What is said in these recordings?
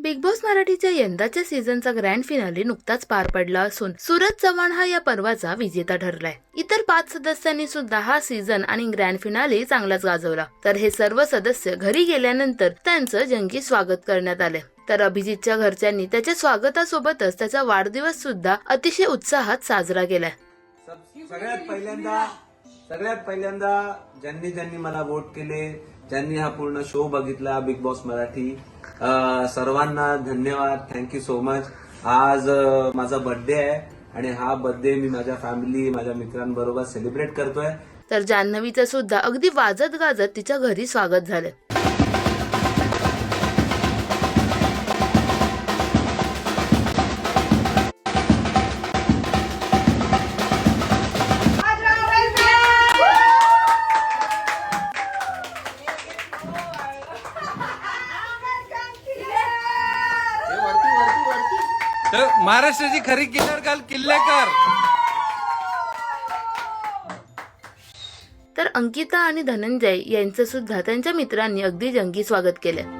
Big boss मराठीच्या यंदाच्या सीझनचा grand finale नुकताच पार पडला असून सूरज चव्हाण हा या पर्वाचा विजेता ठरलाय। इतर 5 सदस्यांनी सुद्धा हा सीझन आणि ग्रँड फिनाले चांगलाच गाजवला। तर हे सर्व सदस्य घरी गेल्यानंतर त्यांचं जंगी स्वागत करण्यात आले। तर अभिजितच्या घरच्यांनी त्याच्या स्वागतासोबतच त्याचा वाढदिवस सुद्धा अतिशय उत्साहात साजरा केलाय। सगळ्यात पहिल्यांदा ज्यांनी मला वोट केले, ज्यांनी हा पूर्ण शो बघितला बिग बॉस मराठी, सर्वांना धन्यवाद। Thank you so much. आज माझा बर्थडे आहे आणि हा बर्थडे मी माझ्या फॅमिली, माझ्या मित्रांबरोबर सेलिब्रेट करतोय। तर जान्हवीचं सुद्धा अगदी वाजत गाजत तिच्या घरी स्वागत झालं। तर महाराष्ट्राची खरी किल्लर काल किल्लेकर। तर अंकिता आणि धनंजय यांचं सुद्धा त्यांच्या मित्रांनी अगदी जंगी स्वागत केले।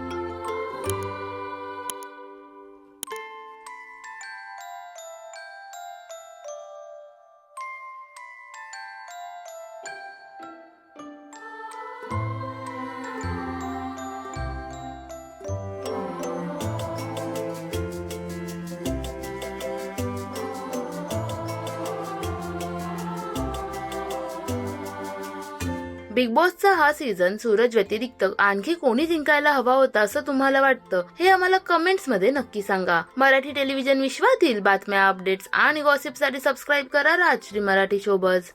बिग बॉसचा हा सीझन सूरज व्यतिरिक्त आणखी कोणी जिंकायला हवा होता असं तुम्हाला वाटतं? हे आम्हाला कमेंट्स मध्ये नक्की सांगा। मराठी टेलिव्हिजन विश्वातील बातम्या, अपडेट्स आणि गॉसिपसाठी सबस्क्राईब करा राजश्री मराठी शोबज।